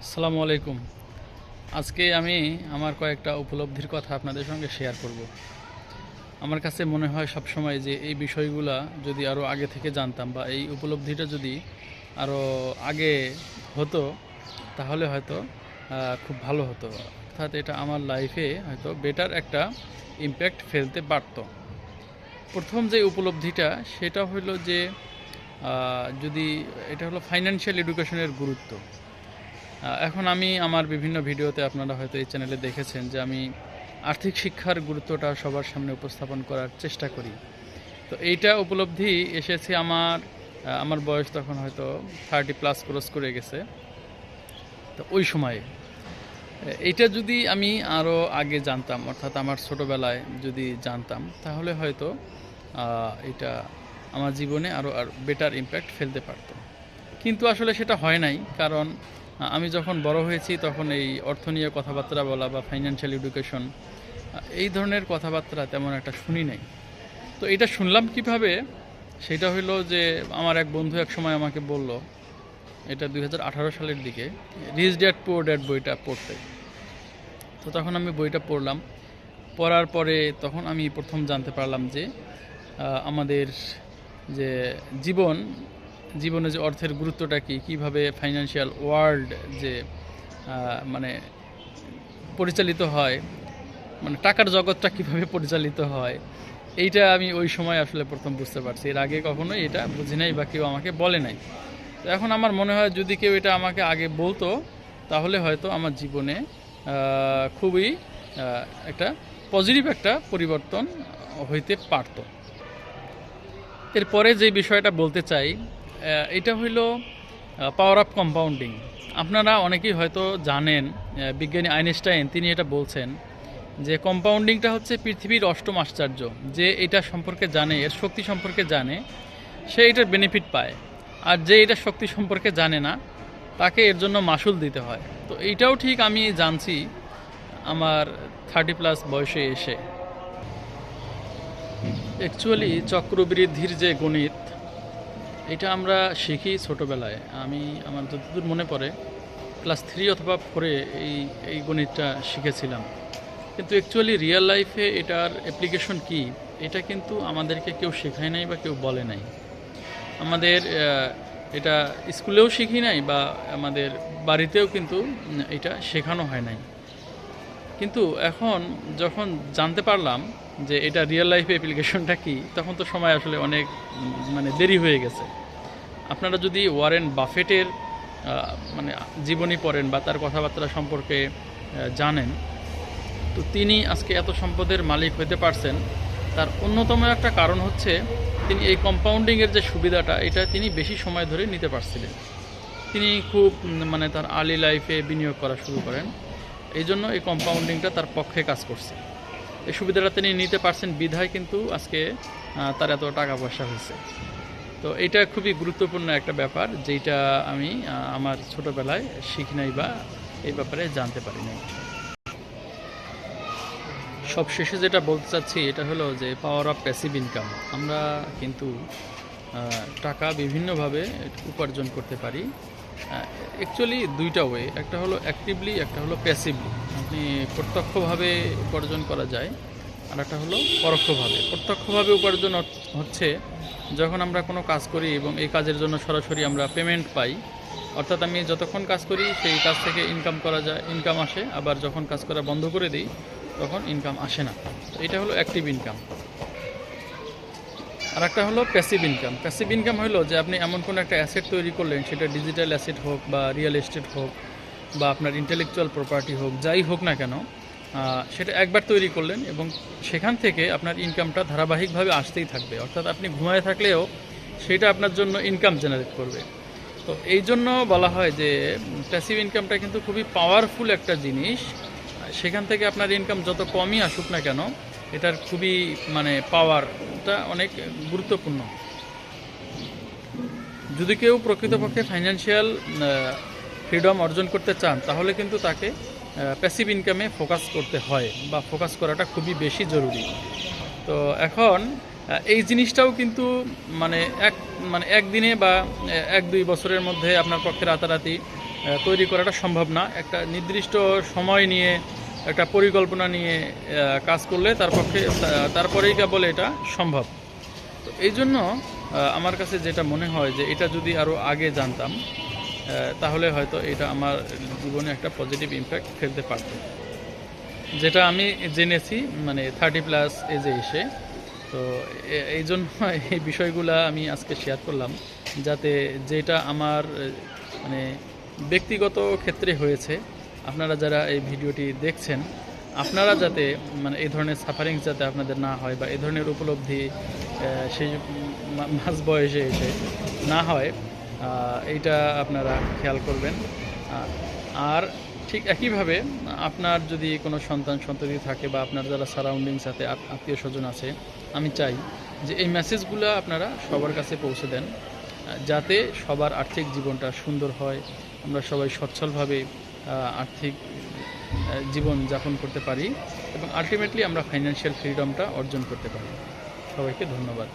আসসালামু আলাইকুম। আজকে আমি আমার কয়েকটা উপলব্ধির কথা আপনাদের সঙ্গে শেয়ার করব। আমার কাছে মনে হয় সবসময় যে এই বিষয়গুলা যদি আরও আগে থেকে জানতাম বা এই উপলব্ধিটা যদি আরও আগে হতো তাহলে হয়তো খুব ভালো হতো, অর্থাৎ এটা আমার লাইফে হয়তো বেটার একটা ইম্প্যাক্ট ফেলতে পারত। প্রথম যে উপলব্ধিটা সেটা হলো যে যদি এটা হলো ফাইন্যান্সিয়াল এডুকেশনের গুরুত্ব। এখন আমি আমার বিভিন্ন ভিডিওতে আপনারা হয়তো এই চ্যানেলে দেখেছেন যে আমি আর্থিক শিক্ষার গুরুত্বটা সবার সামনে উপস্থাপন করার চেষ্টা করি। তো এইটা উপলব্ধি এসেছে আমার বয়স তখন হয়তো 30+ ক্রস করে গেছে। তো ওই সময়ে এইটা যদি আমি আরও আগে জানতাম, অর্থাৎ আমার ছোটোবেলায় যদি জানতাম, তাহলে হয়তো এটা আমার জীবনে আরও বেটার ইম্প্যাক্ট ফেলতে পারতো। কিন্তু আসলে সেটা হয় নাই, কারণ আমি যখন বড় হয়েছি তখন এই অর্থ নিয়ে কথাবার্তা বলা বা ফাইন্যান্সিয়াল এডুকেশন এই ধরনের কথাবার্তা তেমন একটা শুনি নাই। তো এটা শুনলাম কিভাবে, সেটা হলো যে আমার এক বন্ধু এক সময় আমাকে বলল, এটা 2018 সালের দিকে, রিচ ড্যাড পুয়ার ড্যাড বইটা পড়তে। তো তখন আমি বইটা পড়লাম, পড়ার পরে তখন আমি প্রথম জানতে পারলাম যে আমাদের যে জীবনে যে অর্থের গুরুত্বটা কী, কীভাবে ফাইন্যান্সিয়াল ওয়ার্ল্ড যে মানে পরিচালিত হয়, মানে টাকার জগৎটা কীভাবে পরিচালিত হয়, এইটা আমি ওই সময় আসলে প্রথম বুঝতে পারছি। এর আগে কখনোই এটা বুঝি নাই বা কেউ আমাকে বলে নাই। তো এখন আমার মনে হয় যদি কেউ এটা আমাকে আগে বলতো তাহলে হয়তো আমার জীবনে খুবই একটা পজিটিভ একটা পরিবর্তন হইতে পারত। এরপরে যে বিষয়টা বলতে চাই এটা হইল পাওয়ার অফ কম্পাউন্ডিং। আপনারা অনেকেই হয়তো জানেন, বিজ্ঞানী আইনস্টাইন তিনি এটা বলছেন যে কম্পাউন্ডিংটা হচ্ছে পৃথিবীর অষ্টম আশ্চর্য। যে এটা সম্পর্কে জানে, এর শক্তি সম্পর্কে জানে, সে এটার বেনিফিট পায়। আর যে এটা শক্তি সম্পর্কে জানে না, তাকে এর জন্য মাসুল দিতে হয়। তো এইটাও ঠিক আমি জানছি আমার 30+ বয়সে এসে। অ্যাকচুয়ালি চক্রবৃদ্ধির যে গণিত, এটা আমরা শিখি ছোটোবেলায়। আমার যতদূর মনে পড়ে ক্লাস 3 অথবা 4-এ এই গণিতটা শিখেছিলাম। কিন্তু অ্যাকচুয়ালি রিয়েল লাইফে এটার অ্যাপ্লিকেশন কি, এটা কিন্তু আমাদেরকে কেউ শেখায় নাই বা কেউ বলে নাই। আমাদের এটা স্কুলেও শিখি নাই বা আমাদের বাড়িতেও কিন্তু এটা শেখানো হয় নাই। কিন্তু এখন যখন জানতে পারলাম যে এটা রিয়েল লাইফে অ্যাপ্লিকেশনটা কি, তখন তো সময় আসলে অনেক মানে দেরি হয়ে গেছে। আপনারা যদি ওয়ারেন বাফেটের মানে জীবনী পড়েন বা তার কথাবার্তা সম্পর্কে জানেন, তো তিনি আজকে এত সম্পদের মালিক হতে পারছেন, তার অন্যতম একটা কারণ হচ্ছে তিনি এই কম্পাউন্ডিংয়ের যে সুবিধাটা, এটা তিনি বেশি সময় ধরে নিতে পারছিলেন। তিনি খুব মানে তার আর্লি লাইফে বিনিয়োগ করা শুরু করেন, এই জন্য এই কম্পাউন্ডিংটা তার পক্ষে কাজ করছে। এই সুবিধাটা তিনি নিতে পারছেন বিধায় কিন্তু আজকে তার এত টাকা পয়সা হয়েছে। তো এটা খুবই গুরুত্বপূর্ণ একটা ব্যাপার, যেটা আমি আমার ছোটোবেলায় শিখি নাই বা এই ব্যাপারে জানতে পারি নাই। সব শেষে যেটা বলতে চাচ্ছি এটা হলো যে পাওয়ার অফ প্যাসিভ ইনকাম। আমরা কিন্তু টাকা বিভিন্নভাবে উপার্জন করতে পারি। অ্যাকচুয়ালি দুইটা ওয়ে, একটা হলো অ্যাক্টিভলি, একটা হলো প্যাসিভলি। আপনি প্রত্যক্ষভাবে উপার্জন করা যায়, আর একটা হলো পরোক্ষভাবে। প্রত্যক্ষভাবে উপার্জন হচ্ছে যখন আমরা কোনো কাজ করি এবং এই কাজের জন্য সরাসরি আমরা পেমেন্ট পাই, অর্থাৎ আমি যতক্ষণ কাজ করি সেই কাজ থেকে ইনকাম আসে, আবার যখন কাজ করা বন্ধ করে দিই তখন ইনকাম আসে না। তো এটা হলো অ্যাক্টিভ ইনকাম। আর একটা হলো প্যাসিভ ইনকাম। প্যাসিভ ইনকাম হলো যে আপনি এমন কোনো একটা অ্যাসেট তৈরি করলেন, সেটা ডিজিটাল অ্যাসেট হোক বা রিয়েল এস্টেট হোক বা আপনার ইন্টেলেকচুয়াল প্রপার্টি হোক, যাই হোক না কেন, সেটা একবার তৈরি করলেন এবং সেখান থেকে আপনার ইনকামটা ধারাবাহিকভাবে আসতেই থাকবে। অর্থাৎ আপনি ঘুমায় থাকলেও সেটা আপনার জন্য ইনকাম জেনারেট করবে। তো এই জন্য বলা হয় যে প্যাসিভ ইনকামটা কিন্তু খুবই পাওয়ারফুল একটা জিনিস। সেখান থেকে আপনার ইনকাম যত কমই আসুক না কেন, এটার খুবই মানে পাওয়ারটা অনেক গুরুত্বপূর্ণ। যদি কেউ প্রকৃতপক্ষে ফাইন্যান্সিয়াল ফ্রিডম অর্জন করতে চান, তাহলে কিন্তু তাকে প্যাসিভ ইনকামে ফোকাস করতে হয় বা ফোকাস করাটা খুবই বেশি জরুরি। তো এখন এই জিনিসটাও কিন্তু মানে একদিনে বা 1-2 বছরের মধ্যে আপনার পক্ষে রাতারাতি তৈরি করাটা সম্ভব না। একটা নির্দিষ্ট সময় নিয়ে একটা পরিকল্পনা নিয়ে কাজ করলে তারপরেই কেবল এটা সম্ভব। তো এই জন্য আমার কাছে যেটা মনে হয় যে এটা যদি আরও আগে জানতাম তাহলে হয়তো এটা আমার জীবনে একটা পজিটিভ ইম্প্যাক্ট ফেলতে পারত। যেটা আমি জেনেছি মানে 30+ এজে এসে। তো এই জন্য এই বিষয়গুলো আমি আজকে শেয়ার করলাম, যাতে যেটা আমার মানে ব্যক্তিগত ক্ষেত্রে হয়েছে, আপনারা যারা এই ভিডিওটি দেখছেন আপনারা যাতে মানে এই ধরনের সাফারিংস যাতে আপনাদের না হয় বা এই ধরনের উপলব্ধি সেই মাঝ বয়সে এসে না হয়, এইটা আপনারা খেয়াল করবেন। আর ঠিক একইভাবে আপনার যদি কোনো সন্তান-সন্ততি থাকে বা আপনার যারা সারাউন্ডিংস আছে, আত্মীয়-স্বজন আছে, আমি চাই যে এই মেসেজগুলো আপনারা সবার কাছে পৌঁছে দেন, যাতে সবার আর্থিক জীবনটা সুন্দর হয়, আমরা সবাই সচ্ছলভাবে আর্থিক জীবন যাপন করতে পারি এবং আলটিমেটলি আমরা ফাইন্যান্সিয়াল ফ্রিডমটা অর্জন করতে পারি। সবাইকে ধন্যবাদ।